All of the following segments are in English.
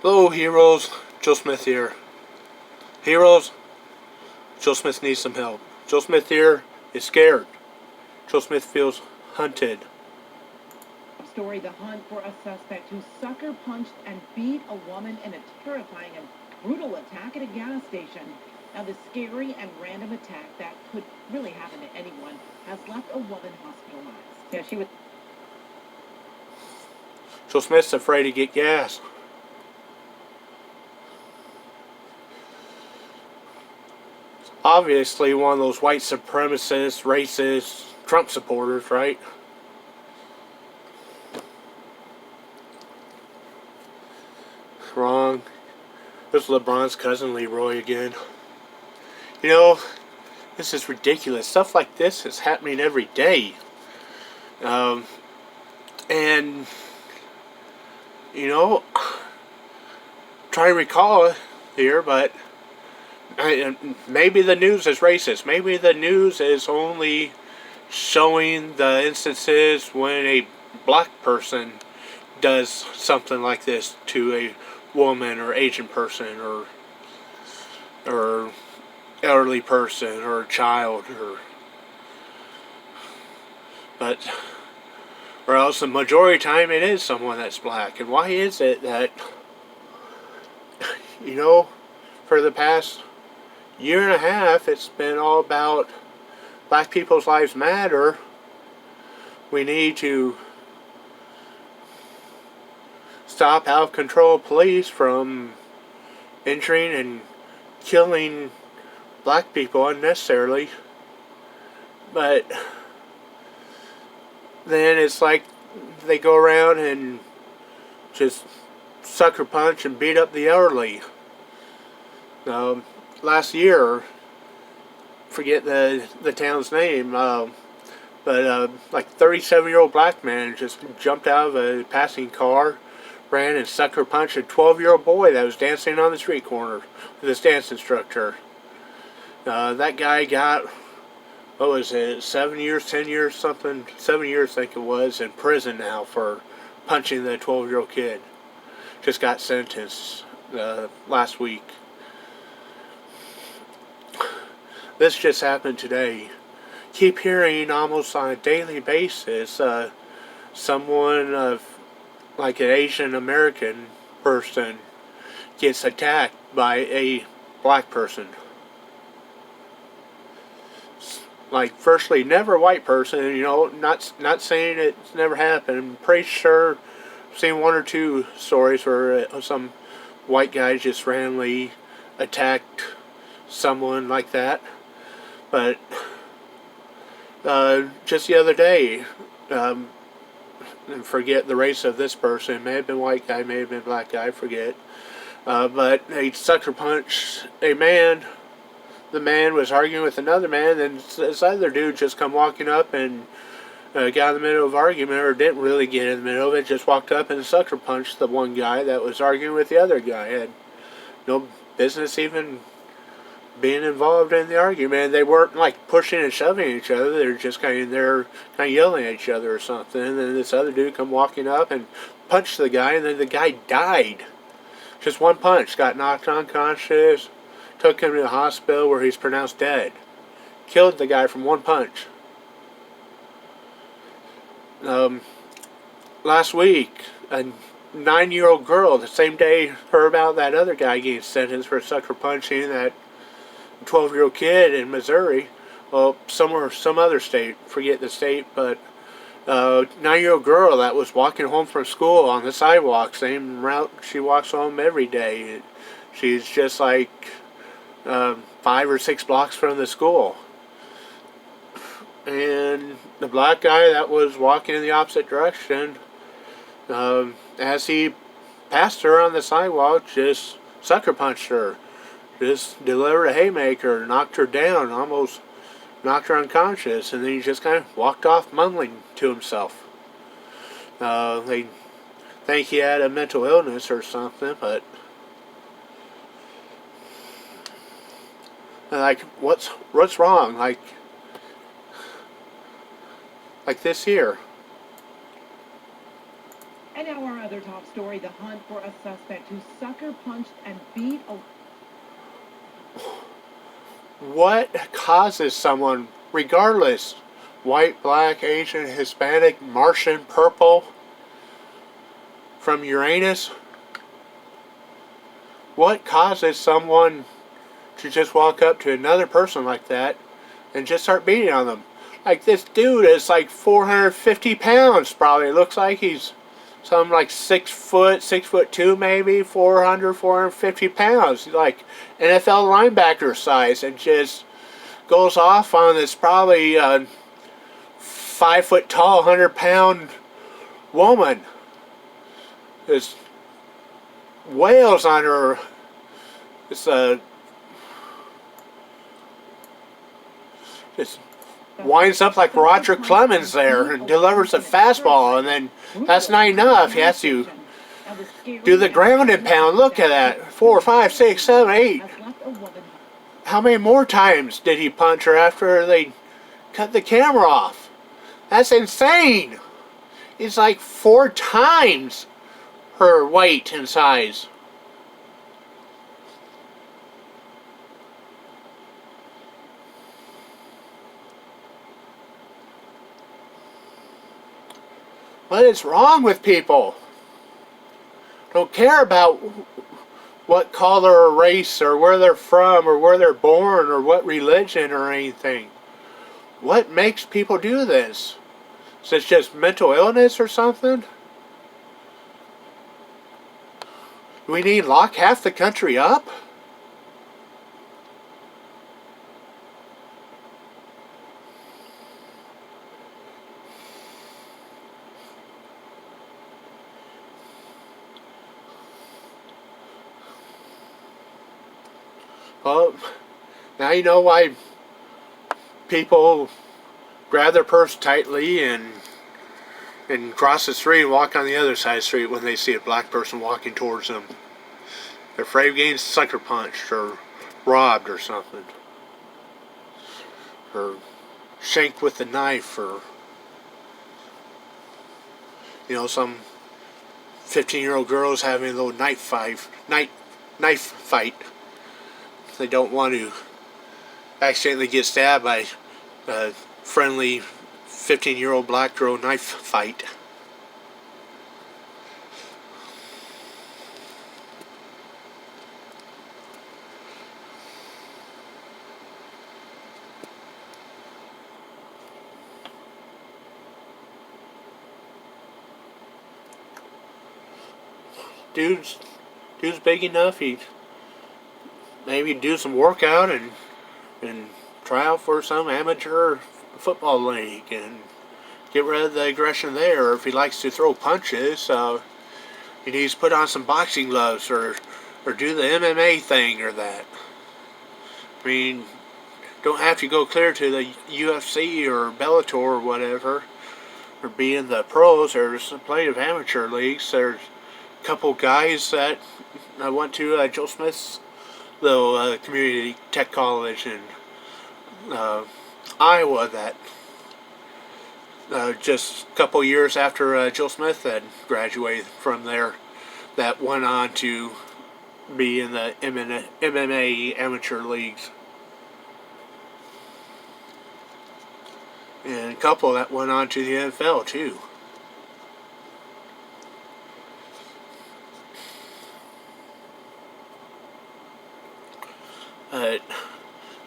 Hello, heroes. Joe Smith here. Heroes, Joe Smith needs some help. Joe Smith here is scared. Joe Smith feels hunted. Story: the hunt for a suspect who sucker punched and beat a woman in a terrifying and brutal attack at a gas station. Now, the scary and random attack that could really happen to anyone has left a woman hospitalized. Yeah, she was. Joe Smith's afraid to get gas. Obviously one of those white supremacist, racist Trump supporters, right? Wrong. This is LeBron's cousin Leroy again. You know, this is ridiculous. Stuff like this is happening every day. And, you know, try to recall it here, but maybe the news is racist. Maybe the news is only showing the instances when a black person does something like this to a woman or Asian person or elderly person or a child or else the majority of the time it is someone that's black. And why is it that, you know, for the past year and a half it's been all about black people's lives matter. We need to stop out of control police from injuring and killing black people unnecessarily. But then it's like they go around and just sucker punch and beat up the elderly. Last year, forget the town's name, but like 37-year-old black man just jumped out of a passing car, ran and sucker punched a 12-year-old boy that was dancing on the street corner with his dance instructor. That guy got, what was it, 7 years, 10 years, something, 7 years I think it was, in prison now for punching the 12-year-old kid. Just got sentenced last week. This just happened today. Keep hearing almost on a daily basis someone of like an Asian American person gets attacked by a black person. Like, firstly, never a white person, you know, not saying it's never happened. I'm pretty sure I've seen one or two stories where some white guy just randomly attacked someone like that. But just the other day, and forget the race of this person, may have been white guy, may have been black guy, I forget. But they sucker punched a man. The man was arguing with another man, and this other dude just come walking up and got in the middle of the argument, or didn't really get in the middle of it, just walked up and sucker punched the one guy that was arguing with the other guy. Had no business even being involved in the argument. They weren't like pushing and shoving each other. They were just kind of yelling at each other or something. And then this other dude come walking up and punched the guy, and then the guy died. Just one punch, got knocked unconscious, took him to the hospital where he's pronounced dead. Killed the guy from one punch. Last week, a 9-year-old girl, the same day heard about that other guy getting sentenced for sucker punching that 12-year-old kid in Missouri. Well, somewhere, some other state, forget the state, but 9-year-old girl that was walking home from school on the sidewalk, same route she walks home every day. She's just like 5 or 6 blocks from the school. And the black guy that was walking in the opposite direction, as he passed her on the sidewalk, just sucker punched her. Just delivered a haymaker, knocked her down, almost knocked her unconscious, and then he just kind of walked off mumbling to himself. They think he had a mental illness or something, but like, what's wrong? Like this here. And now our other top story, the hunt for a suspect who sucker punched and beat a... What causes someone, regardless, white, black, Asian, Hispanic, Martian, purple, from Uranus, what causes someone to just walk up to another person like that and just start beating on them? Like, this dude is like 450 pounds probably. It looks like he's something like 6 foot, 6'2" maybe, 450 pounds. He's like NFL linebacker size, and just goes off on this probably 5 foot tall, 100-pound woman. Just wails on her. It's just winds up like Roger Clemens there and delivers a fastball, and then that's not enough. He has to do the ground and pound. Look at that. 4, 5, 6, 7, 8. How many more times did he punch her after they cut the camera off? That's insane. It's like 4 times her weight and size. What is wrong with people? Don't care about what color or race or where they're from or where they're born or what religion or anything. What makes people do this? Is it just mental illness or something? Do we need to lock half the country up? Well, now you know why people grab their purse tightly and cross the street and walk on the other side of the street when they see a black person walking towards them. They're afraid of getting sucker punched or robbed or something. Or shanked with a knife, or some 15-year-old girls having a little knife fight. They don't want to accidentally get stabbed by a friendly 15-year-old black girl knife fight. Dude's big enough. He maybe do some workout and try out for some amateur football league and get rid of the aggression there. Or if he likes to throw punches, he needs to put on some boxing gloves or do the MMA thing or that. I mean, don't have to go clear to the UFC or Bellator or whatever, or be in the pros. There's plenty of amateur leagues. There's a couple guys that I went to Joe Smith's little community tech college in Iowa that just a couple years after Joe Smith had graduated from there, that went on to be in the MMA amateur leagues. And a couple that went on to the NFL too. But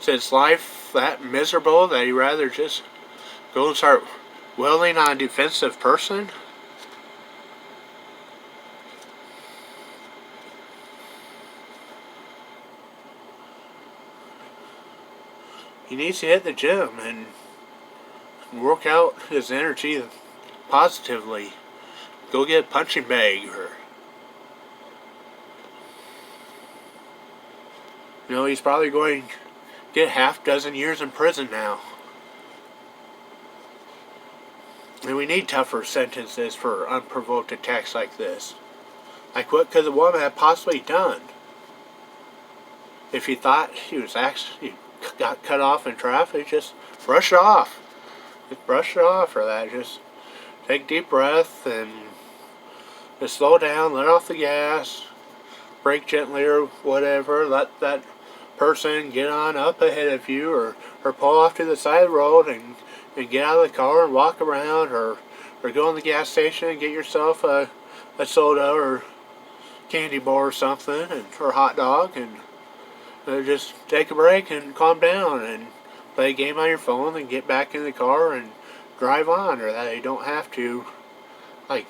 since life that miserable that he'd rather just go and start wailing on a defensive person. He needs to hit the gym and work out his energy positively. Go get a punching bag, or he's probably going to get half dozen years in prison now. And we need tougher sentences for unprovoked attacks like this. Like, what could the woman have possibly done? If he thought he got cut off in traffic, just brush it off. Just brush it off for that. Just take a deep breath and Just slow down, let off the gas, brake gently or whatever, let that person get on up ahead of you, or pull off to the side of the road and get out of the car and walk around, or go in the gas station and get yourself a soda or candy bar or something, or hot dog, and just take a break and calm down and play a game on your phone and get back in the car and drive on, or that you don't have to, like,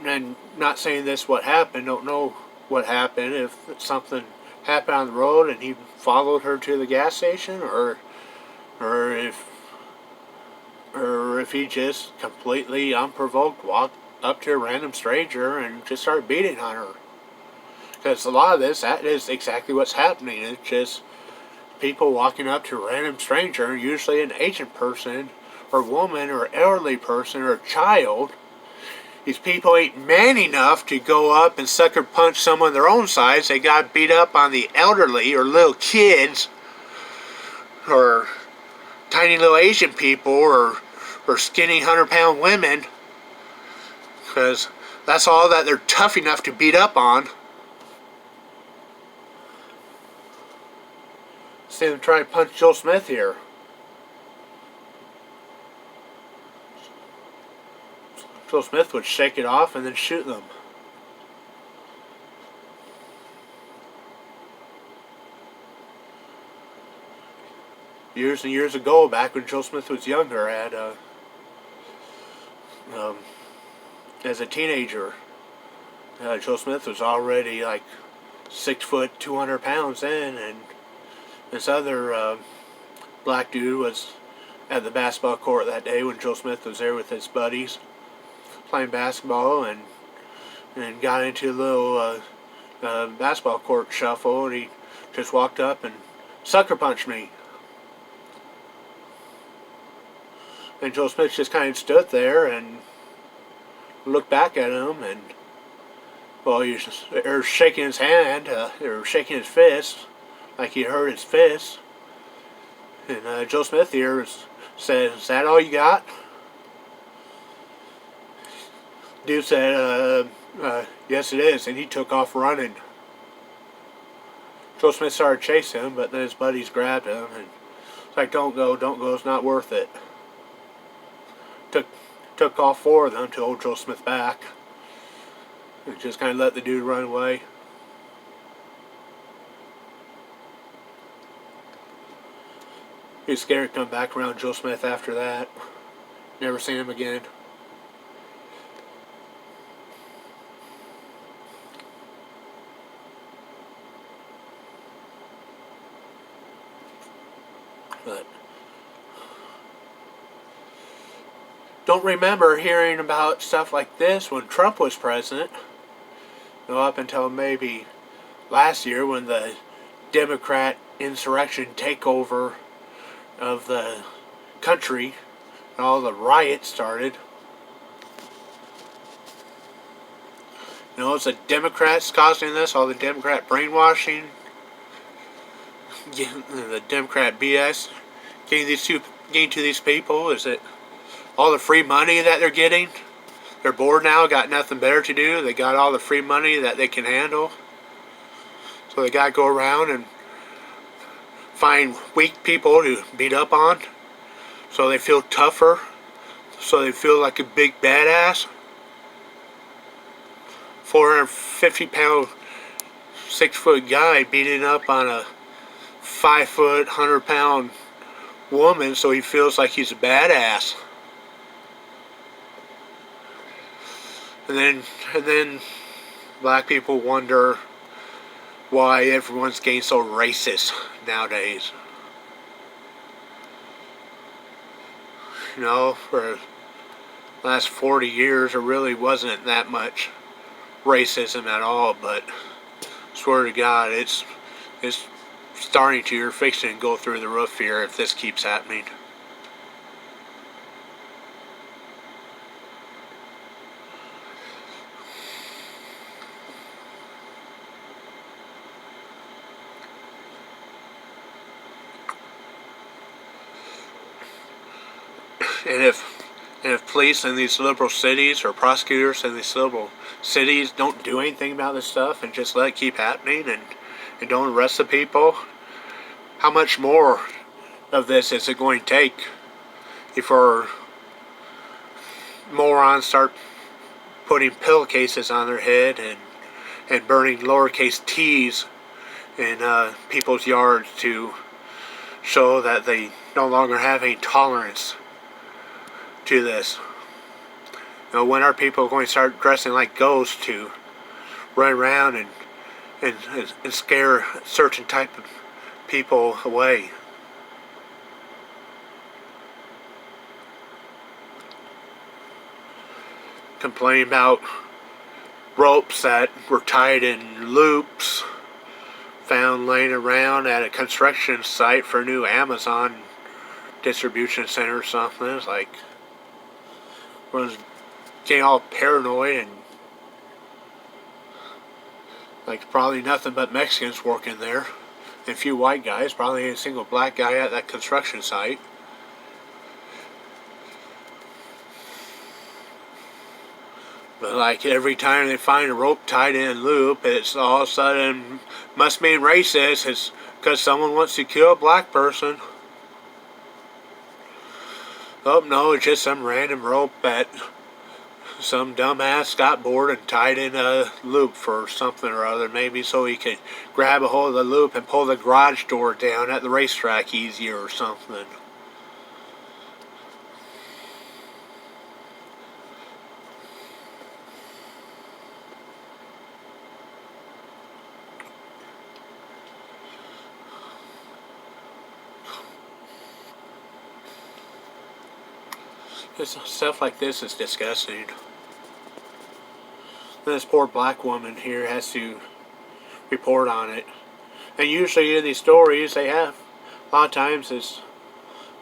and not saying this what happened, don't know what happened, if something happened on the road and he followed her to the gas station, or if he just completely unprovoked walked up to a random stranger and just started beating on her. Because a lot of this, that is exactly what's happening. It's just people walking up to a random stranger, usually an Asian person, or woman, or elderly person, or child. These people ain't man enough to go up and sucker punch someone their own size. They got beat up on the elderly, or little kids, or tiny little Asian people, or skinny 100-pound women. Because that's all that they're tough enough to beat up on. See them try and punch Joe Smith here. Joe Smith would shake it off and then shoot them. Years and years ago, back when Joe Smith was younger, as a teenager, Joe Smith was already like 6 foot, 200 pounds in, and this other black dude was at the basketball court that day when Joe Smith was there with his buddies playing basketball, and got into a little basketball court shuffle, and he just walked up and sucker punched me. And Joe Smith just kind of stood there and looked back at him, and well, he was shaking his hand, or shaking his fist, like he hurt his fist. And Joe Smith here said, "Is that all you got?" Dude said, "Yes, it is," and he took off running. Joe Smith started chasing him, but then his buddies grabbed him, and it's like, don't go, it's not worth it. Took all 4 of them to hold Joe Smith back, and just kind of let the dude run away. He was scared to come back around Joe Smith after that. Never seen him again. But don't remember hearing about stuff like this when Trump was president. Up until maybe last year when the Democrat insurrection takeover of the country and all the riots started. It's the Democrats causing this, all the Democrat brainwashing, the Democrat BS getting to these people. Is it all the free money that they're getting? They're bored now, got nothing better to do. They got all the free money that they can handle. So they got to go around and find weak people to beat up on. So they feel tougher. So they feel like a big badass. 450-pound, 6-foot guy beating up on a 5-foot, 100-pound woman, so he feels like he's a badass. And then black people wonder why everyone's getting so racist nowadays. For the last 40 years there really wasn't that much racism at all, but swear to God, it's starting to. You're fixing to go through the roof here if this keeps happening. And if And if police in these liberal cities or prosecutors in these liberal cities don't do anything about this stuff and just let it keep happening and don't arrest the people, how much more of this is it going to take before morons start putting pillowcases on their head and burning lowercase t's in people's yards to show that they no longer have any tolerance to this? You know, when are people going to start dressing like ghosts to run around and scare certain type of people away? Complaining about ropes that were tied in loops found laying around at a construction site for a new Amazon distribution center or something. It's like, was getting all paranoid and like probably nothing but Mexicans working there and a few white guys, probably a single black guy at that construction site. But like every time they find a rope tied in a loop, it's all of a sudden must mean racist. It's because someone wants to kill a black person. Oh no, it's just some random rope that some dumbass got bored and tied in a loop for something or other. Maybe so he could grab a hold of the loop and pull the garage door down at the racetrack easier or something. Stuff like this is disgusting. This poor black woman here has to report on it. And usually in these stories they have, a lot of times it's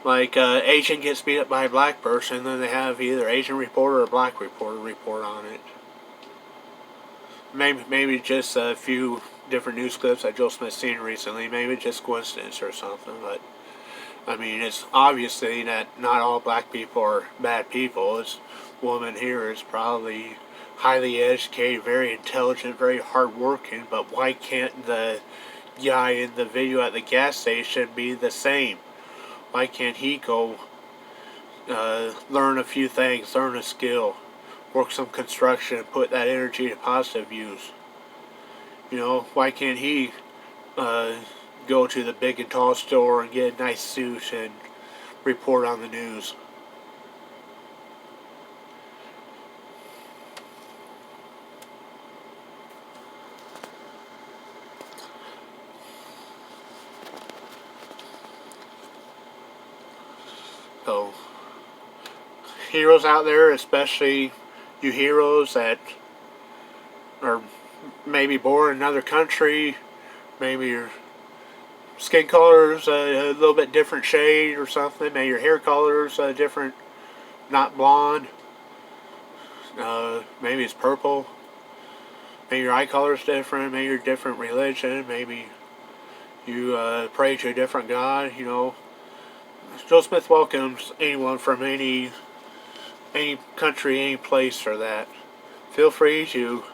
like Asian gets beat up by a black person, then they have either Asian reporter or black reporter report on it. Maybe just a few different news clips that Joe Smith's seen recently. Maybe just coincidence or something, but I mean, it's obviously that not all black people are bad people. This woman here is probably highly educated, very intelligent, very hardworking, but why can't the guy in the video at the gas station be the same? Why can't he go learn a few things, learn a skill, work some construction, and put that energy to positive use? You know, why can't he go to the big and tall store and get a nice suit and report on the news? So, heroes out there, especially you heroes that are maybe born in another country, maybe your skin color is a little bit different shade or something, maybe your hair color is different, not blonde, maybe it's purple, maybe your eye color is different, maybe you're a different religion, maybe you pray to a different God, you know. Joe Smith welcomes anyone from any country, any place for that. Feel free to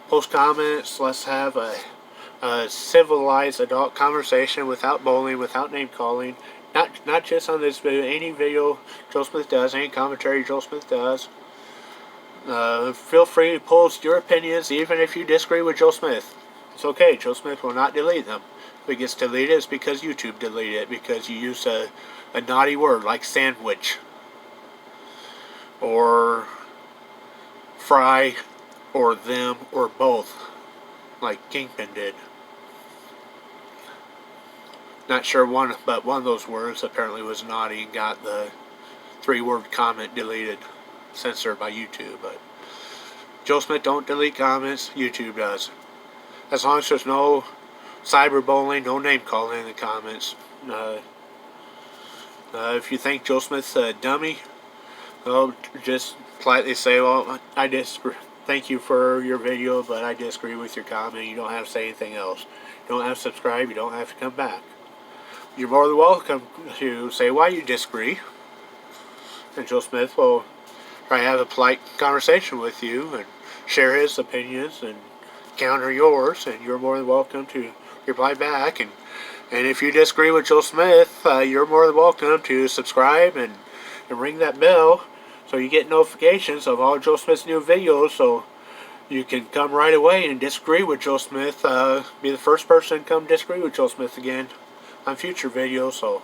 post comments. Let's have a civilized adult conversation without bullying, without name calling. Not just on this video, any video Joe Smith does, any commentary Joe Smith does. Feel free to post your opinions, even if you disagree with Joe Smith. It's okay. Joe Smith will not delete them. If it gets deleted, it's because YouTube deleted it, because you used a naughty word like sandwich or fry or them or both, like Kingpin did. Not sure but one of those words apparently was naughty and got the 3-word comment deleted, censored by YouTube. But Joe Smith don't delete comments, YouTube does. As long as there's no cyberbullying, no name calling in the comments. If you think Joe Smith's a dummy, well, just politely say, well, I disagree. Thank you for your video, but I disagree with your comment. You don't have to say anything else. You don't have to subscribe. You don't have to come back. You're more than welcome to say why you disagree. And Joe Smith will try to have a polite conversation with you and share his opinions and counter yours, and you're more than welcome to reply back. And if you disagree with Joe Smith, you're more than welcome to subscribe and ring that bell so you get notifications of all Joe Smith's new videos, so you can come right away and disagree with Joe Smith. Be the first person to come disagree with Joe Smith again on future videos. So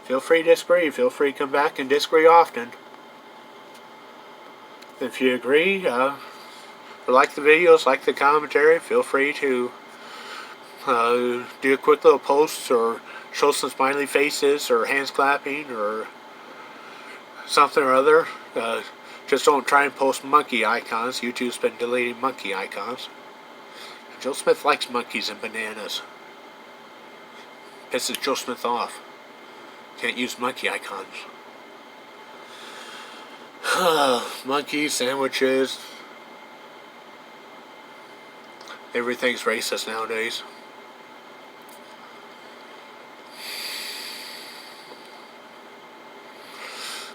feel free to disagree. Feel free to come back and disagree often. If you agree, like the videos, like the commentary, feel free to do a quick little post or show some smiley faces or hands clapping or something or other. Just don't try and post monkey icons. YouTube's been deleting monkey icons. Joe Smith likes monkeys and bananas. Pisses Joe Smith off. Can't use monkey icons. Monkeys, sandwiches. Everything's racist nowadays.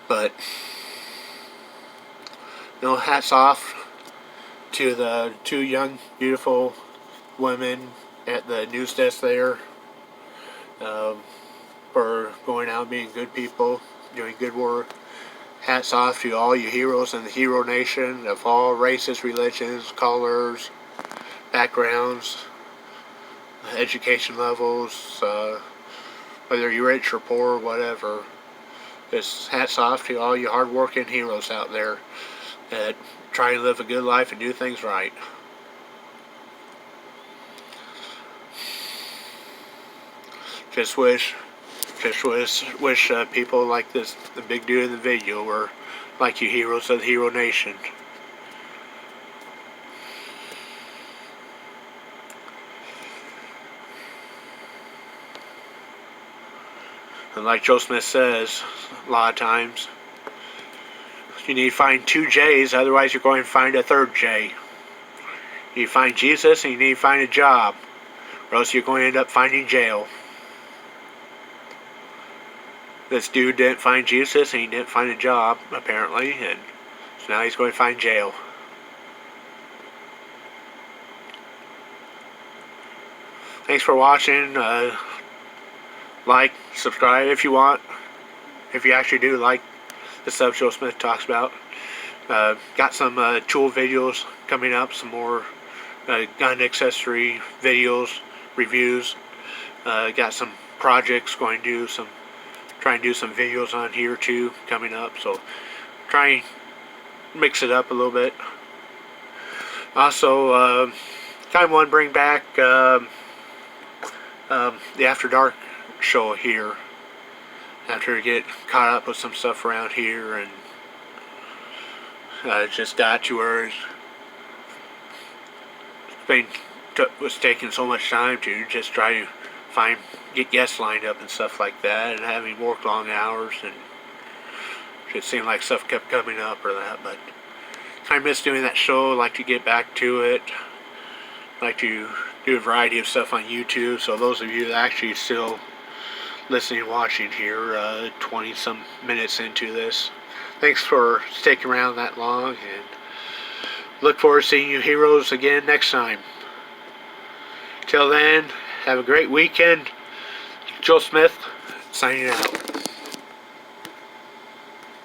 But, hats off to the two young, beautiful women at the news desk there for going out and being good people, doing good work. Hats off to all you heroes in the Hero Nation of all races, religions, colors, backgrounds, education levels, whether you're rich or poor, whatever. Just hats off to all you hard-working heroes out there that try to live a good life and do things right. Just wish people like this, the big dude in the video, were like you heroes of the Hero Nation. And like Joe Smith says a lot of times, you need to find two J's, otherwise you're going to find a third J. You need to find Jesus and you need to find a job, or else you're going to end up finding jail. This dude didn't find Jesus and he didn't find a job, apparently, and so now he's going to find jail. Thanks for watching. Like, subscribe if you want. If you actually do like the stuff Joe Smith talks about. Got some tool videos coming up, some more gun accessory videos, reviews. Got some projects going to do some, try and do some videos on here too coming up. So try and mix it up a little bit. Also, kind of want to bring back the After Dark show here after I get caught up with some stuff around here, and just got to where was taking so much time to just try to get guests lined up and stuff like that, and having worked long hours, and it seemed like stuff kept coming up or that, but I miss doing that show. I like to get back to it. I like to do a variety of stuff on YouTube, so those of you that actually still listening and watching here 20 some minutes into this, thanks for sticking around that long, and look forward to seeing you heroes again next time. Till then, have a great weekend. Joe Smith signing out.